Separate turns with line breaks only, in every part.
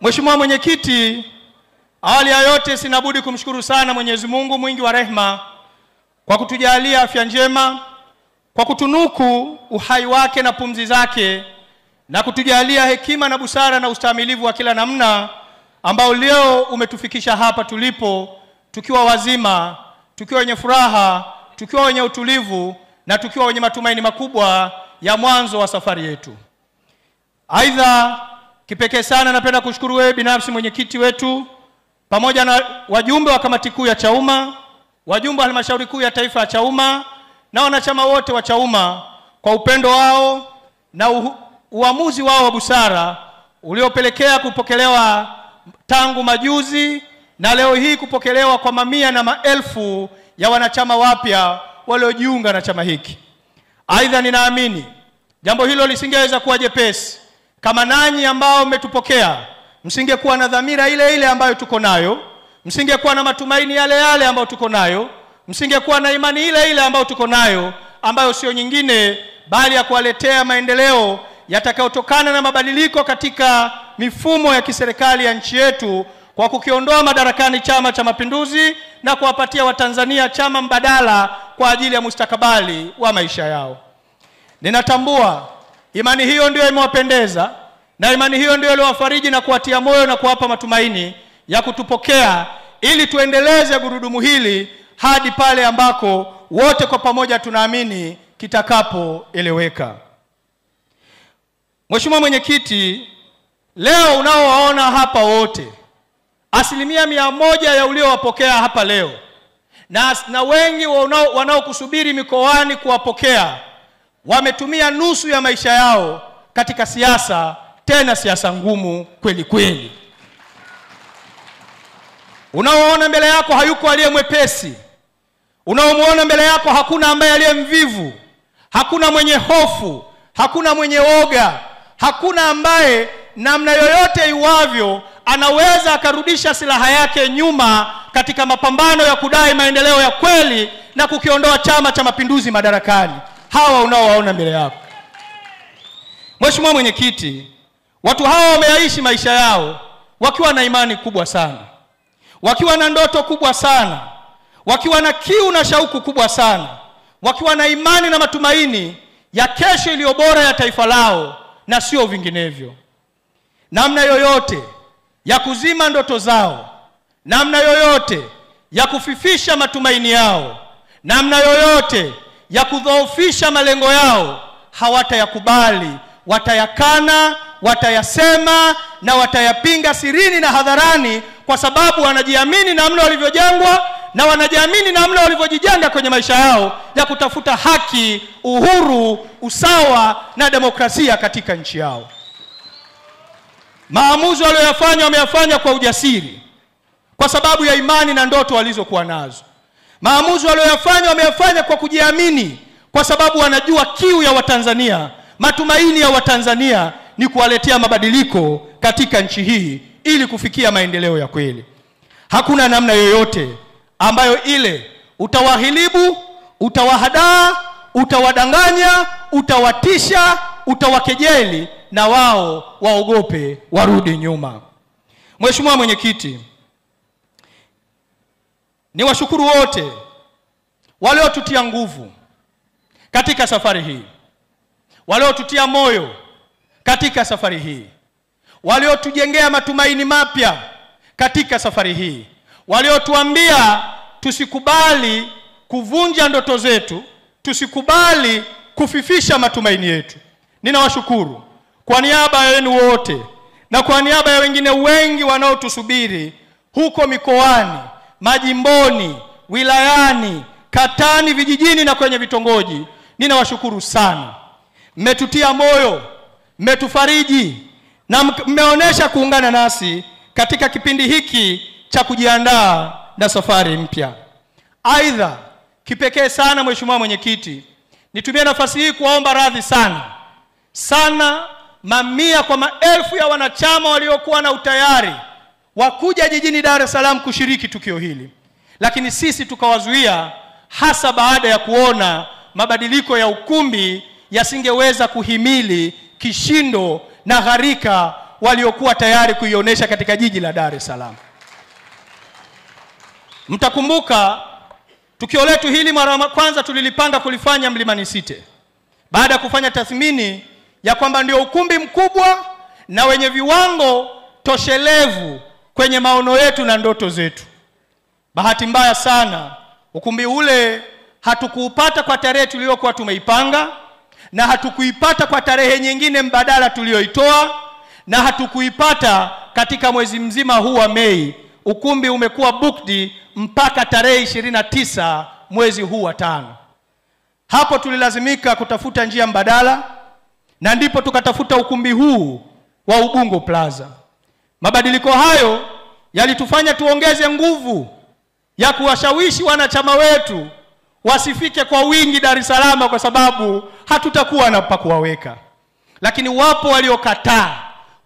Mheshimiwa Mwenyekiti, awali ya yote sinabudi kumshukuru sana Mwenyezi Mungu mwingi wa rehema kwa kutujalia afya njema, kwa kutunuku uhai wake na pumzi zake, na kutujalia hekima na busara na ustahimilivu wa kila namna ambao leo umetufikisha hapa tulipo, tukiwa wazima, tukiwa wenye furaha, tukiwa wenye utulivu na tukiwa wenye matumaini makubwa ya mwanzo wa safari yetu. Aidha, kipekee sana napenda kushukuru wewe binafsi mwenyekiti wetu, pamoja na wajumbe wa kamati kuu ya Chauma, wajumbe wa halmashauri kuu ya taifa ya Chauma na wanachama wote wa Chauma kwa upendo wao na uamuzi wao wa busara uliopelekea kupokelewa tangu majuzi na leo hii kupokelewa kwa mamia na maelfu ya wanachama wapya waliojiunga na chama hiki. Aidha, ninaamini jambo hilo lisingeweza kuwa jepesi kama nanyi ambao mmetupokea msingekuwa na dhamira ile ile ambayo tuko nayo, msingekuwa na matumaini yale yale ambayo tuko nayo, msingekuwa na imani ile ile ambayo tuko nayo, ambayo sio nyingine bali ya kuwaletea maendeleo yatakayotokana na mabadiliko katika mifumo ya kiserikali ya nchi yetu, kwa kukiondoa madarakani Chama cha Mapinduzi na kuwapatia Watanzania chama mbadala kwa ajili ya mustakabali wa maisha yao. Ninatambua imani hiyo ndio imewapendeza, na imani hiyo ndio iliyowafariji na kuwatia moyo na kuwapa matumaini ya kutupokea ili tuendeleze gurudumu hili hadi pale ambako wote kwa pamoja tunaamini kitakapoeleweka. Mheshimiwa Mwenyekiti, leo unaowaona hapa wote, 100% ya uliowapokea hapa leo na wengi wanaokusubiri mikoani kuwapokea wametumia nusu ya maisha yao katika siasa, tena siasa ngumu kweli kweli. Unaoona mbele yako hayuko aliye mwepesi. Unaomuona mbele yako hakuna ambaye aliye mvivu, hakuna mwenye hofu, hakuna mwenye oga, hakuna ambaye namna yoyote iwavyo anaweza akarudisha silaha yake nyuma katika mapambano ya kudai maendeleo ya kweli na kukiondoa Chama cha Mapinduzi madarakani. Hawa unaowaona mbele yako. Mheshimiwa Mwenyekiti, watu hawa wameishi maisha yao wakiwa na imani kubwa sana, wakiwa na ndoto kubwa sana, wakiwa na kiu na shauku kubwa sana, wakiwa na imani na matumaini ya kesho iliyo bora ya taifa lao na sio vinginevyo. Namna yoyote ya kuzima ndoto zao, namna yoyote ya kufifisha matumaini yao, namna yoyote ya kudhoofisha malengo yao hawatayakubali. Watayakana, watayasema na watayapinga sirini na hadharani, kwa sababu wanajiamini namna walivyojengwa na wanajiamini namna walivyojijenga kwenye maisha yao ya kutafuta haki, uhuru, usawa na demokrasia katika nchi yao. Maamuzi waliyofanya wameyafanya kwa ujasiri kwa sababu ya imani na ndoto walizokuwa nazo. Maamuzi waliyofanya wameyafanya kwa kujiamini kwa sababu wanajua kiu ya Watanzania, matumaini ya Watanzania ni kuwaletea mabadiliko katika nchi hii ili kufikia maendeleo ya kweli. Hakuna namna yoyote ambayo ile utawahilibu, utawahadaa, utawadanganya, utawatisha, utawakejeli na wao waogope warudi nyuma. Mheshimiwa Mwenyekiti, ni washukuru wote waliotutia nguvu katika safari hii, waliotutia moyo katika safari hii, waliotujengea matumaini mapya katika safari hii, waliotuambia tusikubali kuvunja ndoto zetu, tusikubali kufifisha matumaini yetu. Ninawashukuru kwa niaba yenu wote na kwa niaba ya wengine wengi wanaotusubiri huko mikoani, majimboni, wilayani, katani, vijijini na kwenye vitongoji. Ninawashukuru sana. Mmetutia moyo, mmetufariji na mmeonesha kuungana nasi katika kipindi hiki cha kujiandaa na safari mpya. Aidha, kipekee sana Mheshimiwa Mwenyekiti, nitumie nafasi hii kuwaomba radhi sana mamia kwa maelfu ya wanachama waliokuwa na utayari wa kuja jijini Dar es Salaam kushiriki tukio hili, lakini sisi tukawazuia, hasa baada ya kuona mabadiliko ya ukumbi yasingeweza kuhimili kishindo na gharika waliokuwa tayari kuionyesha katika jiji la Dar es Salaam. Mtakumbuka tukio letu hili mara kwanza tulilipanga kulifanya Mlimani City, baada ya kufanya tathmini ya kwamba ndio ukumbi mkubwa na wenye viwango toshelevu kwenye maono yetu na ndoto zetu. Bahati mbaya sana ukumbi ule hatukuupata kwa tarehe tuliyokuwa tumeipanga, na hatukuipata kwa tarehe nyingine mbadala tuliyoitoa, na hatukuipata katika mwezi mzima huu wa Mei. Ukumbi umekuwa booked mpaka tarehe 29 mwezi huu wa 5. Hapo tulilazimika kutafuta njia mbadala, na ndipo tukatafuta ukumbi huu wa Ubungo Plaza. Mabadiliko hayo yalitufanya tuongeze nguvu ya kuwashawishi wanachama wetu wasifike kwa wingi Dar es Salaam kwa sababu hatutakuwa na pa kuwaweka. Lakini wapo waliokataa,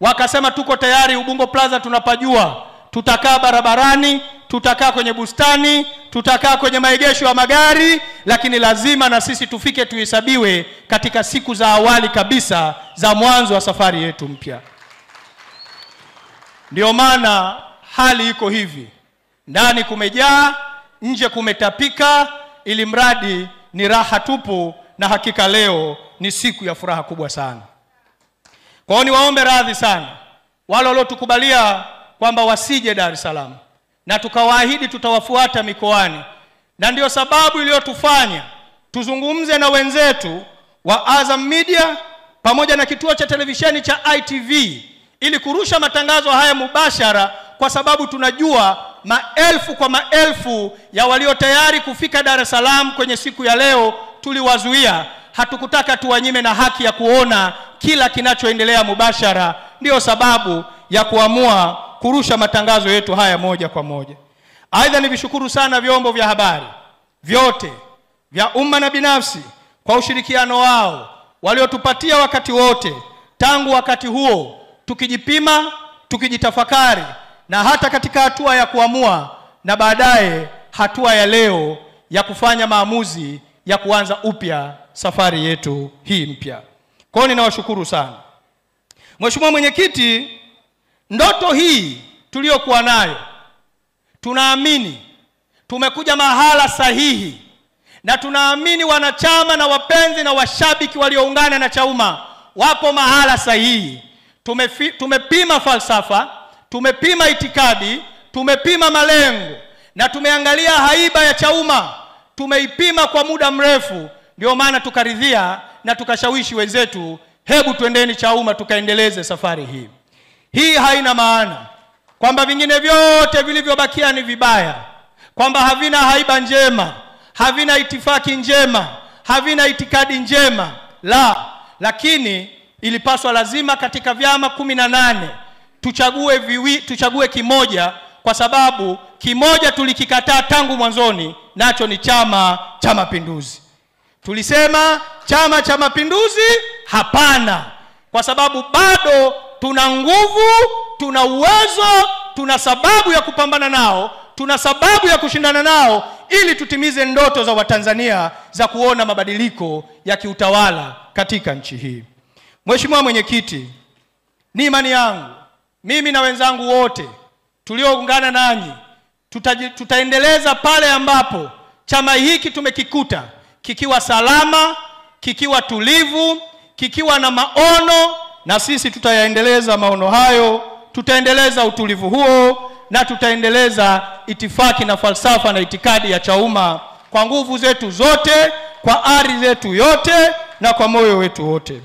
wakasema tuko tayari, Ubungo Plaza tunapajua, tutakaa barabarani, tutakaa kwenye bustani, tutakaa kwenye maegesho ya magari, lakini lazima na sisi tufike tuhesabiwe katika siku za awali kabisa za mwanzo wa safari yetu mpya. Ndio maana hali iko hivi. Ndani kumejaa, nje kumetapika, ili mradi ni raha tupu, na hakika leo ni siku ya furaha kubwa sana. Kwa hiyo niwaombe radhi sana wale waliotukubalia kwamba wasije Dar es Salaam, na tukawaahidi tutawafuata mikoani, na ndio sababu iliyotufanya tuzungumze na wenzetu wa Azam Media pamoja na kituo cha televisheni cha ITV ili kurusha matangazo haya mubashara, kwa sababu tunajua maelfu kwa maelfu ya walio tayari kufika Dar es Salaam kwenye siku ya leo tuliwazuia. Hatukutaka tuwanyime na haki ya kuona kila kinachoendelea mubashara, ndio sababu ya kuamua kurusha matangazo yetu haya moja kwa moja. Aidha, nivishukuru sana vyombo vya habari vyote vya umma na binafsi kwa ushirikiano wao waliotupatia wakati wote, tangu wakati huo tukijipima, tukijitafakari, na hata katika hatua ya kuamua, na baadaye hatua ya leo ya kufanya maamuzi ya kuanza upya safari yetu hii mpya. Kwa hiyo ninawashukuru sana. Mheshimiwa Mwenyekiti, ndoto hii tuliyokuwa nayo, tunaamini tumekuja mahala sahihi, na tunaamini wanachama na wapenzi na washabiki walioungana na Chauma wapo mahala sahihi. Tumepima falsafa, tumepima itikadi, tumepima malengo, na tumeangalia haiba ya Chauma, tumeipima kwa muda mrefu. Ndio maana tukaridhia na tukashawishi wenzetu, hebu twendeni Chauma tukaendeleze safari hii. Hii haina maana kwamba vingine vyote vilivyobakia ni vibaya, kwamba havina haiba njema, havina itifaki njema, havina itikadi njema. La, lakini ilipaswa lazima katika vyama 18 tuchague kimoja, kwa sababu kimoja tulikikataa tangu mwanzoni, nacho ni Chama cha Mapinduzi. Tulisema Chama cha Mapinduzi hapana, kwa sababu bado tuna nguvu, tuna uwezo, tuna sababu ya kupambana nao, tuna sababu ya kushindana nao, ili tutimize ndoto za Watanzania za kuona mabadiliko ya kiutawala katika nchi hii. Mheshimiwa Mwenyekiti, ni imani yangu mimi na wenzangu wote tulioungana nanyi tutaendeleza pale ambapo chama hiki tumekikuta kikiwa salama, kikiwa tulivu, kikiwa na maono, na sisi tutayaendeleza maono hayo, tutaendeleza utulivu huo, na tutaendeleza itifaki na falsafa na itikadi ya Chauma kwa nguvu zetu zote, kwa ari zetu yote, na kwa moyo wetu wote.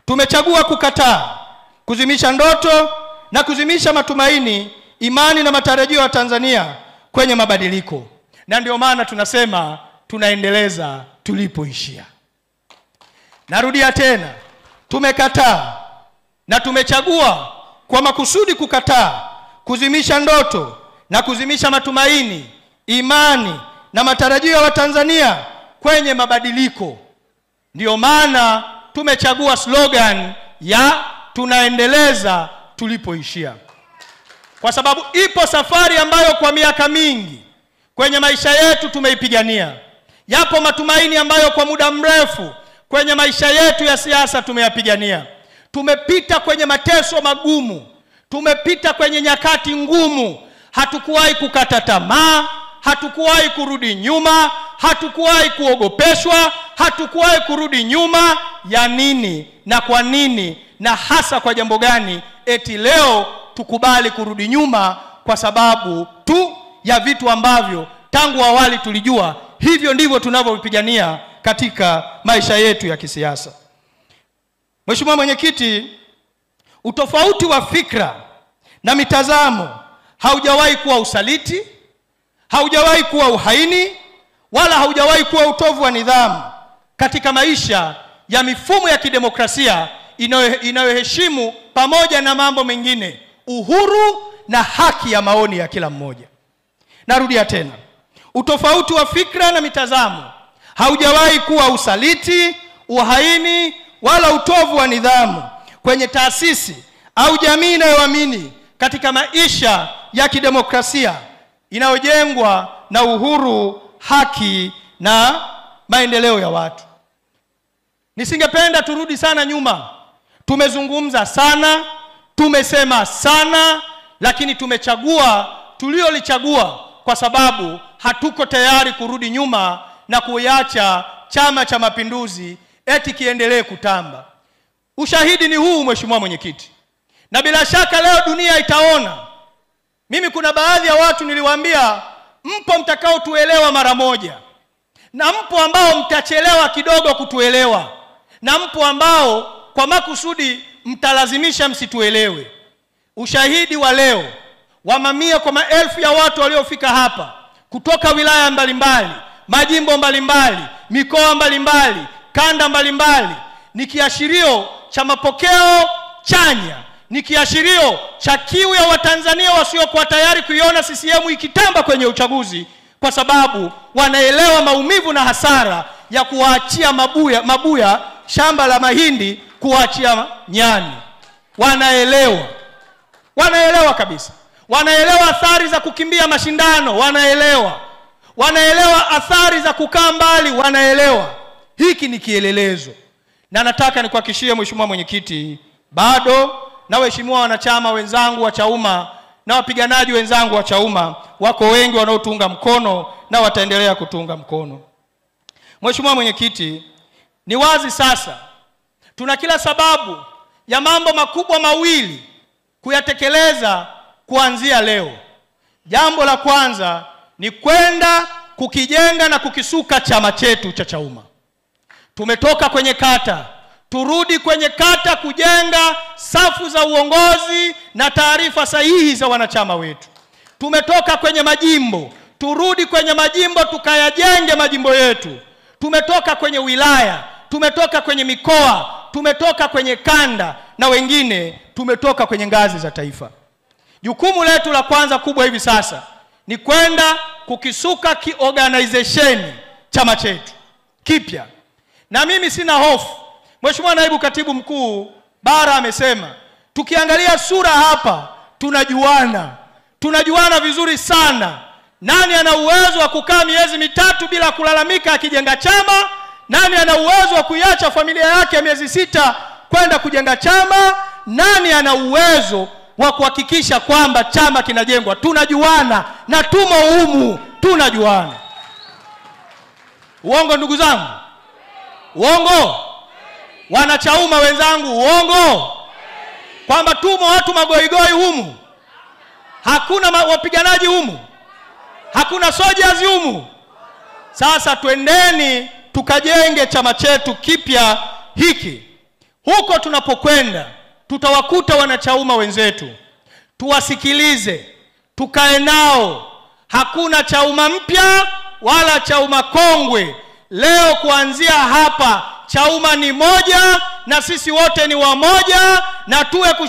Tumechagua kukataa kuzimisha ndoto na kuzimisha matumaini, imani na matarajio ya Tanzania kwenye mabadiliko, na ndio maana tunasema tunaendeleza tulipoishia. Narudia tena, tumekataa na tumechagua kwa makusudi kukataa kuzimisha ndoto na kuzimisha matumaini, imani na matarajio ya Tanzania kwenye mabadiliko. Ndio maana tumechagua slogan ya tunaendeleza tulipoishia, kwa sababu ipo safari ambayo kwa miaka mingi kwenye maisha yetu tumeipigania. Yapo matumaini ambayo kwa muda mrefu kwenye maisha yetu ya siasa tumeyapigania. tumepita kwenye mateso magumu, tumepita kwenye nyakati ngumu. Hatukuwahi kukata tamaa, hatukuwahi kurudi nyuma, hatukuwahi kuogopeshwa, hatukuwahi kurudi nyuma. Ya nini na kwa nini na hasa kwa jambo gani eti leo tukubali kurudi nyuma kwa sababu tu ya vitu ambavyo tangu awali tulijua hivyo ndivyo tunavyopigania katika maisha yetu ya kisiasa? Mheshimiwa Mwenyekiti, utofauti wa fikra na mitazamo haujawahi kuwa usaliti, haujawahi kuwa uhaini, wala haujawahi kuwa utovu wa nidhamu katika maisha ya mifumo ya kidemokrasia inayoheshimu pamoja na mambo mengine uhuru na haki ya maoni ya kila mmoja. Narudia tena, utofauti wa fikra na mitazamo haujawahi kuwa usaliti, uhaini, wala utovu wa nidhamu kwenye taasisi au jamii inayoamini katika maisha ya kidemokrasia inayojengwa na uhuru, haki na maendeleo ya watu. Nisingependa turudi sana nyuma. Tumezungumza sana, tumesema sana, lakini tumechagua tuliolichagua kwa sababu hatuko tayari kurudi nyuma na kuiacha Chama cha Mapinduzi eti kiendelee kutamba. Ushahidi ni huu, Mheshimiwa Mwenyekiti, na bila shaka leo dunia itaona. Mimi kuna baadhi ya watu niliwaambia, mpo mtakao tuelewa mara moja, na mpo ambao mtachelewa kidogo kutuelewa, na mpo ambao kwa makusudi mtalazimisha msituelewe. Ushahidi wa leo wa mamia kwa maelfu ya watu waliofika hapa kutoka wilaya mbalimbali, majimbo mbalimbali, mikoa mbalimbali, kanda mbalimbali ni kiashirio cha mapokeo chanya, ni kiashirio cha kiu ya Watanzania wasiokuwa tayari kuiona CCM ikitamba kwenye uchaguzi, kwa sababu wanaelewa maumivu na hasara ya kuwaachia mabuya shamba la mahindi kuachia nyani. Wanaelewa kabisa. Wanaelewa athari za kukimbia mashindano, wanaelewa athari za kukaa mbali, wanaelewa. Hiki ni kielelezo. Na nataka nikuhakikishie Mheshimiwa Mwenyekiti, bado na waheshimiwa wanachama wenzangu wa Chauma na wapiganaji wenzangu wa Chauma wako wengi wanaotunga mkono na wataendelea kutunga mkono. Mheshimiwa Mwenyekiti, ni wazi sasa tuna kila sababu ya mambo makubwa mawili kuyatekeleza kuanzia leo. Jambo la kwanza ni kwenda kukijenga na kukisuka chama chetu cha Chauma. Tumetoka kwenye kata, turudi kwenye kata kujenga safu za uongozi na taarifa sahihi za wanachama wetu. Tumetoka kwenye majimbo, turudi kwenye majimbo tukayajenge majimbo yetu. Tumetoka kwenye wilaya, tumetoka kwenye mikoa, tumetoka kwenye kanda, na wengine tumetoka kwenye ngazi za taifa. Jukumu letu la kwanza kubwa hivi sasa ni kwenda kukisuka kiorganization chama chetu kipya. Na mimi sina hofu. Mheshimiwa Naibu Katibu Mkuu Bara amesema, tukiangalia sura hapa tunajuana vizuri sana. Nani ana uwezo wa kukaa miezi mitatu bila kulalamika akijenga chama? Nani ana uwezo wa kuiacha familia yake miezi 6 kwenda kujenga chama? Nani ana uwezo wa kuhakikisha kwamba chama kinajengwa? Tunajuana na tumo humu, tunajuana. Uongo ndugu zangu? Uongo? Wanachauma wenzangu, uongo? Kwamba tumo watu magoigoi humu? Hakuna wapiganaji humu? Hakuna soldiers humu? Sasa twendeni tukajenge chama chetu kipya hiki. Huko tunapokwenda tutawakuta wanachauma wenzetu, tuwasikilize, tukae nao. Hakuna Chauma mpya wala Chauma kongwe. Leo kuanzia hapa Chauma ni moja, na sisi wote ni wamoja, na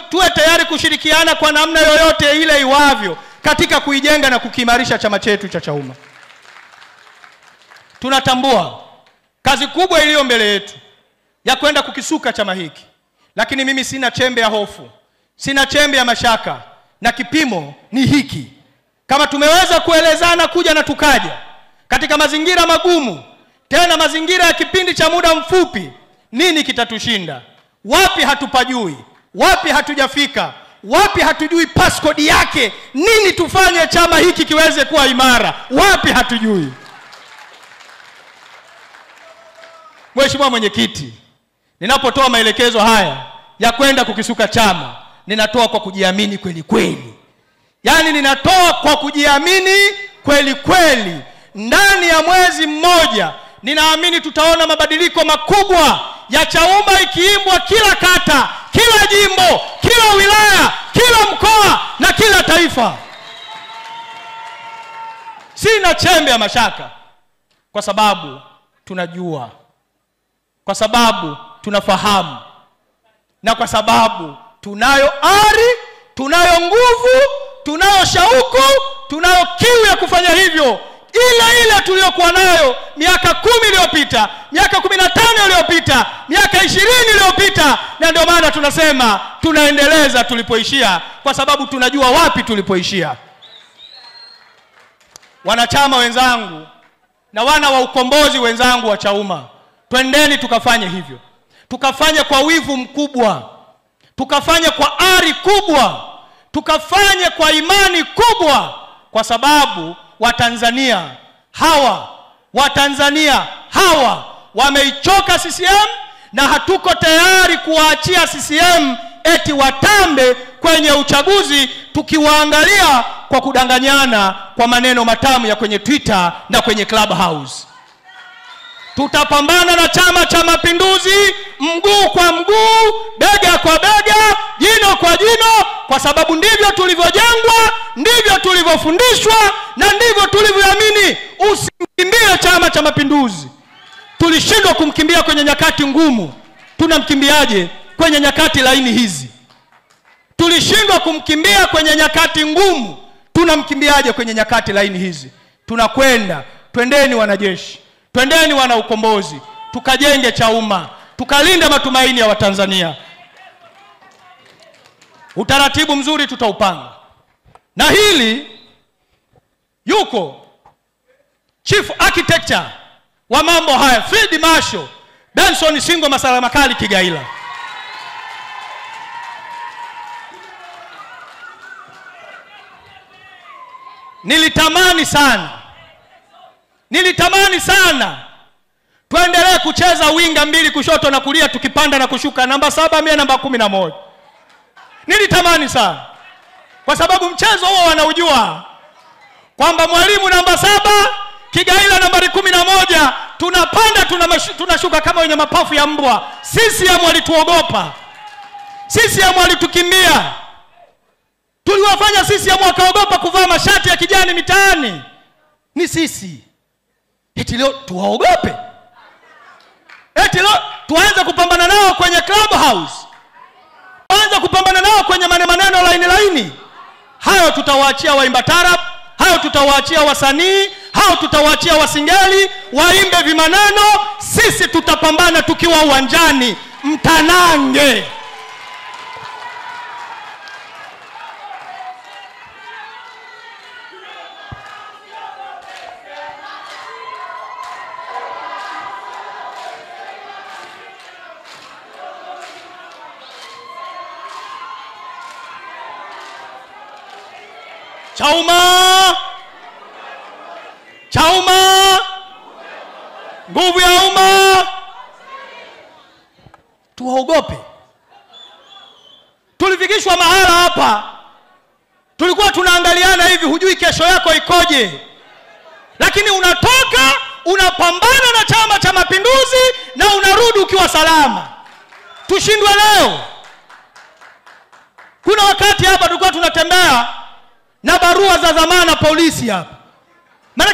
tuwe tayari kushirikiana kwa namna yoyote ile iwavyo katika kuijenga na kukiimarisha chama chetu cha Chauma. Tunatambua kazi kubwa iliyo mbele yetu ya kwenda kukisuka chama hiki, lakini mimi sina chembe ya hofu, sina chembe ya mashaka, na kipimo ni hiki. Kama tumeweza kuelezana kuja na tukaja katika mazingira magumu, tena mazingira ya kipindi cha muda mfupi, nini kitatushinda? Wapi hatupajui? Wapi hatujafika? Wapi hatujui passcode yake? Nini tufanye chama hiki kiweze kuwa imara? Wapi hatujui? Mheshimiwa Mwenyekiti, ninapotoa maelekezo haya ya kwenda kukisuka chama, ninatoa kwa kujiamini kweli kweli. Yaani ninatoa kwa kujiamini kweli kweli. Ndani ya mwezi mmoja ninaamini tutaona mabadiliko makubwa ya Chauma ikiimbwa kila kata, kila jimbo, kila wilaya, kila mkoa na kila taifa. Sina chembe ya mashaka, kwa sababu tunajua, kwa sababu tunafahamu, na kwa sababu tunayo ari, tunayo nguvu, tunayo shauku, tunayo kiu ya kufanya hivyo, ile tuliyokuwa nayo miaka 10 iliyopita, miaka 15 iliyopita, miaka 20 iliyopita. Na ndio maana tunasema tunaendeleza tulipoishia, kwa sababu tunajua wapi tulipoishia. Wanachama wenzangu na wana wa ukombozi wenzangu wa Chauma, twendeni tukafanye hivyo. Tukafanye kwa wivu mkubwa, tukafanye kwa ari kubwa, tukafanye kwa imani kubwa, kwa sababu Watanzania hawa wameichoka CCM, na hatuko tayari kuwaachia CCM eti watambe kwenye uchaguzi, tukiwaangalia kwa kudanganyana kwa maneno matamu ya kwenye Twitter na kwenye Clubhouse. Tutapambana na Chama cha Mapinduzi mguu kwa mguu, bega kwa bega, jino kwa jino, kwa sababu ndivyo tulivyojengwa, ndivyo tulivyofundishwa na ndivyo tulivyoamini. Usimkimbie Chama cha Mapinduzi. Tulishindwa kumkimbia kwenye nyakati ngumu, tunamkimbiaje kwenye nyakati laini hizi? Tulishindwa kumkimbia kwenye nyakati ngumu, tunamkimbiaje kwenye nyakati laini hizi? Twendeni wanajeshi, twendeni wana ukombozi, tukajenge Chauma, tukalinde matumaini ya Watanzania. Utaratibu mzuri tutaupanga, na hili yuko Chief Architecture wa mambo haya, Field Marshal Benson Singo Masala Makali Kigaila. Nilitamani sana tuendelee kucheza winga mbili kushoto na kulia, tukipanda na kushuka, namba 7 mimi namba 11. Nilitamani sana, kwa sababu mchezo huo wanaujua kwamba Mwalimu namba 7, Kigaila nambari 11, tunapanda tunashuka kama wenye mapafu ya mbwa. CCM walituogopa, CCM walitukimbia. Tuliwafanya CCM wakaogopa kuvaa mashati ya kijani mitaani. Ni sisi. Eti leo tuwaogope? Eti leo tuanze kupambana nao kwenye Clubhouse? Tuanze kupambana nao kwenye maneno laini? Hayo tutawaachia waimba tarab, hayo tutawaachia wasanii, hao tutawaachia wasingeli waimbe vimaneno. Sisi tutapambana tukiwa uwanjani, mtanange. Chauma, nguvu ya umma. Tuwaogope? Tulifikishwa mahala hapa, tulikuwa tunaangaliana hivi, hujui kesho yako ikoje, lakini unatoka unapambana na Chama cha Mapinduzi na unarudi ukiwa salama. Tushindwe leo? Kuna wakati hapa tulikuwa tunatembea na barua za dhamana polisi hapa. Maana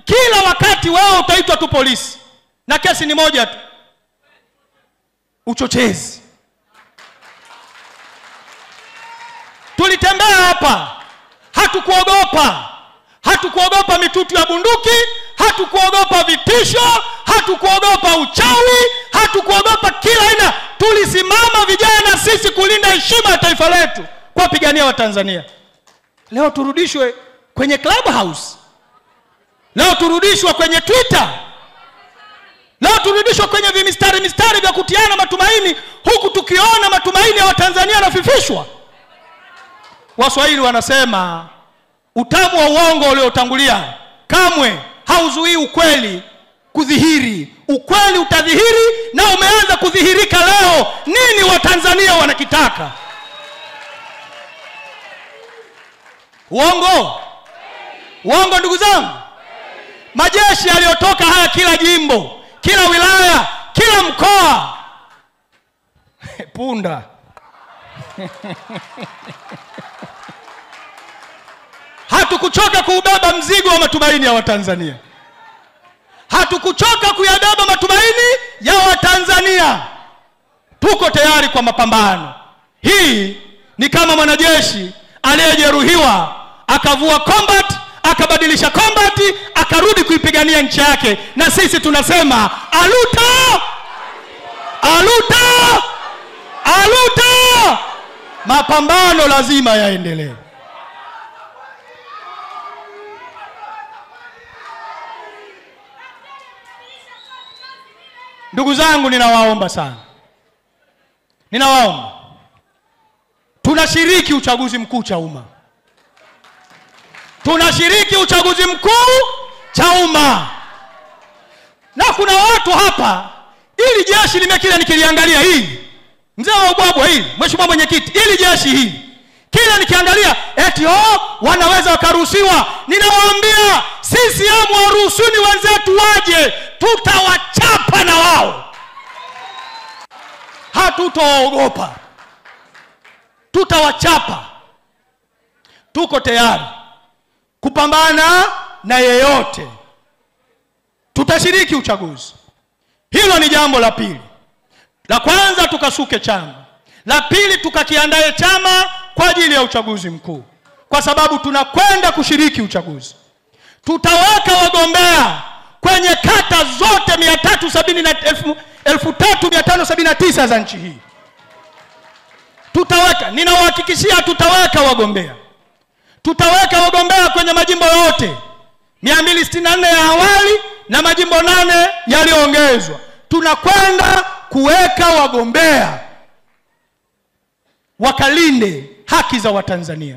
kila wakati wao utaitwa tu polisi, na kesi ni moja tu, uchochezi. Tulitembea hapa, hatukuogopa mitutu ya bunduki, hatukuogopa vitisho, hatukuogopa uchawi, hatukuogopa kila aina. Tulisimama vijana sisi kulinda heshima ya taifa letu, kwa pigania wa Tanzania. Leo turudishwe kwenye Clubhouse, leo turudishwe kwenye Twitter, Leo turudishwe kwenye mistari vya kutiana matumaini, huku tukiona matumaini ya Watanzania yanafifishwa. Waswahili wanasema utamu wa uongo uliotangulia kamwe hauzuii ukweli kudhihiri. Ukweli utadhihiri na umeanza kudhihirika leo. Nini Watanzania wanakitaka? Uongo? Uongo ndugu zangu? Majeshi yaliyotoka haya kila jimbo, kila wilaya, kila mkoa. Punda. Hatukuchoka kuubeba mzigo wa matumaini ya Watanzania. Hatukuchoka kuyabeba matumaini ya Watanzania. Tuko tayari kwa mapambano. Hii ni kama mwanajeshi aliyejeruhiwa akavua combat, akabadilisha combat, akarudi kuipigania nchi yake. Na sisi tunasema aluta! Aluta! Aluta! Mapambano lazima yaendelee. Ndugu zangu, ninawaomba sana. Ninawaomba. Tunashiriki uchaguzi mkuu cha umma. Tunashiriki uchaguzi mkuu cha umma. Na kuna watu hapa, ili jeshi limekile nikiliangalia hii, mzee wa ubwabwa hii, mheshimiwa mwenyekiti, ili jeshi hii, kila nikiangalia eti wanaweza wakaruhusiwa. Ninawaambia CCM waruhusuni wenzetu waje, tutawachapa na wao. Hatutaogopa. Tutawachapa. Tuko tayari kupambana na yeyote. Tutashiriki uchaguzi. Hilo ni jambo la pili. La kwanza, tukasuke chama. La pili, tukakiandae chama kwa ajili ya uchaguzi mkuu, kwa sababu tunakwenda kushiriki uchaguzi. Tutaweka wagombea kwenye kata zote 3579 za nchi hii. Tutaweka, ninawahakikishia tutaweka wagombea. Tutaweka wagombea kwenye majimbo yote 264 ya awali na majimbo 8 yaliyoongezwa. Tunakwenda kuweka wagombea wakalinde haki za Watanzania,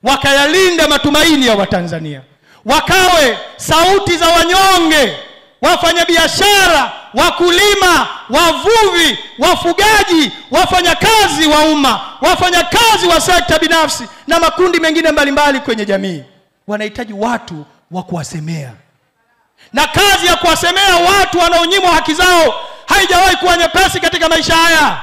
wakayalinde matumaini ya Watanzania, wakawe sauti za wanyonge, wafanyabiashara, wakulima, wavuvi, wafugaji, wafanyakazi wa umma, wafanyakazi wa sekta binafsi na makundi mengine mbalimbali kwenye jamii. Wanahitaji watu wa kuwasemea. Na kazi ya kuwasemea watu wanaonyimwa haki zao haijawahi kuwa nyepesi katika maisha haya.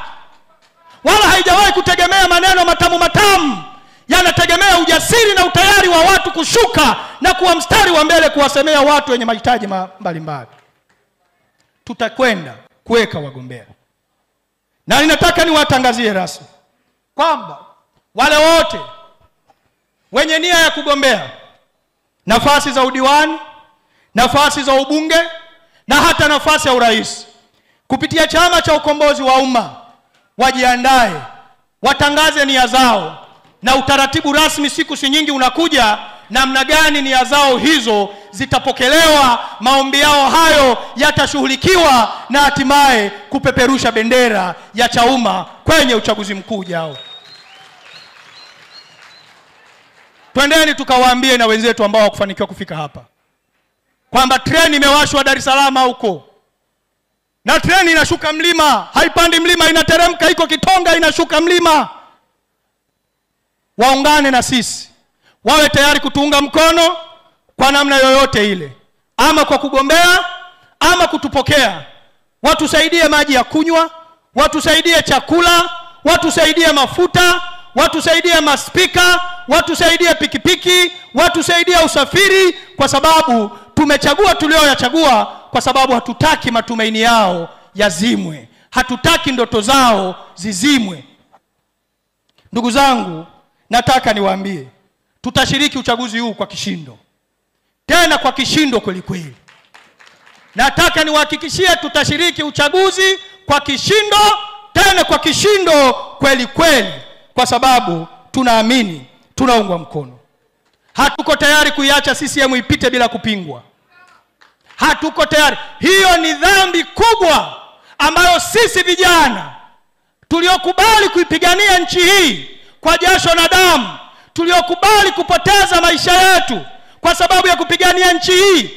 Wala haijawahi kutegemea maneno matamu matamu. Yanategemea ujasiri na utayari wa watu kushuka na kuwa mstari wa mbele kuwasemea watu wenye mahitaji mbalimbali. Tutakwenda kuweka wagombea. Na ninataka niwatangazie rasmi kwamba wale wote wenye nia ya kugombea nafasi za udiwani, nafasi za ubunge na hata nafasi ya urais kupitia Chama cha Ukombozi wa Umma wajiandae, watangaze nia zao, na utaratibu rasmi siku si nyingi unakuja namna gani nia zao hizo zitapokelewa, maombi yao hayo yatashughulikiwa na hatimaye kupeperusha bendera ya Chauma kwenye uchaguzi mkuu ujao. Twendeni tukawaambie na wenzetu ambao hawakufanikiwa kufika hapa kwamba treni imewashwa Dar es Salaam huko. Na treni inashuka mlima, haipandi mlima, inateremka, iko Kitonga, inashuka mlima. Waungane na sisi, wawe tayari kutuunga mkono kwa namna yoyote ile, ama kwa kugombea ama kutupokea. Watusaidie maji ya kunywa, watusaidie chakula, watusaidie mafuta, watusaidie maspika, watusaidie pikipiki, watusaidie usafiri, kwa sababu tumechagua tulioyachagua, kwa sababu hatutaki matumaini yao yazimwe, hatutaki ndoto zao zizimwe. Ndugu zangu, nataka niwaambie, tutashiriki uchaguzi huu kwa kishindo. Tena kwa kishindo kweli kweli. Nataka niwahakikishie tutashiriki uchaguzi kwa kishindo, tena kwa kishindo kweli kweli, kwa sababu tunaamini, tunaungwa mkono. Hatuko tayari kuiacha CCM ipite bila kupingwa. hatuko tayari. Hiyo ni dhambi kubwa ambayo sisi vijana tuliokubali kuipigania nchi hii kwa jasho na damu, tuliokubali kupoteza maisha yetu kwa sababu ya kupigania nchi hii,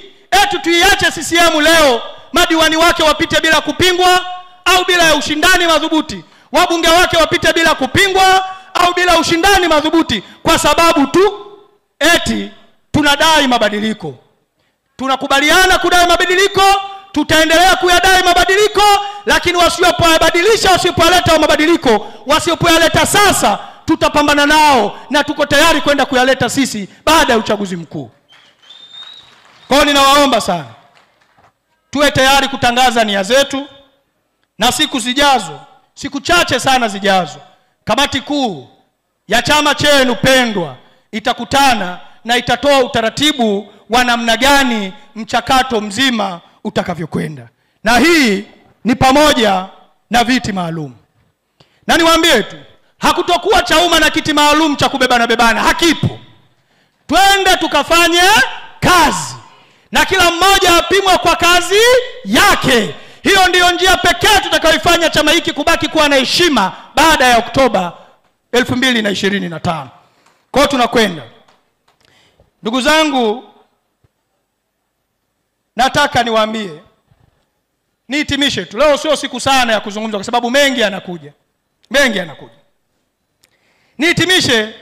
eti tuiache CCM leo madiwani wake wapite bila kupingwa au bila ya ushindani madhubuti, wabunge wake wapite bila kupingwa au bila ushindani madhubuti, kwa sababu tu eti tunadai mabadiliko. Tunakubaliana kudai mabadiliko, tutaendelea kuyadai mabadiliko, lakini wasiopobadilisha, wasiopoleta mabadiliko, wasiopoleta sasa, tutapambana nao na tuko tayari kwenda kuyaleta sisi baada ya uchaguzi mkuu. Kwa hiyo ninawaomba sana tuwe tayari kutangaza nia zetu, na siku zijazo, siku chache sana zijazo, kamati kuu ya chama chenu pendwa itakutana na itatoa utaratibu wa namna gani mchakato mzima utakavyokwenda, na hii ni pamoja na viti maalum. Na niwaambie tu, hakutokuwa Chauma na kiti maalum cha kubebana, hakipo. Twende tukafanye kazi na kila mmoja apimwe kwa kazi yake. Hiyo ndiyo njia pekee tutakayoifanya chama hiki kubaki kuwa na heshima baada ya Oktoba 2025. Kwa tunakwenda. Ndugu zangu, nataka niwaambie, nihitimishe tu. Leo sio siku sana ya kuzungumza kwa sababu mengi yanakuja. Nihitimishe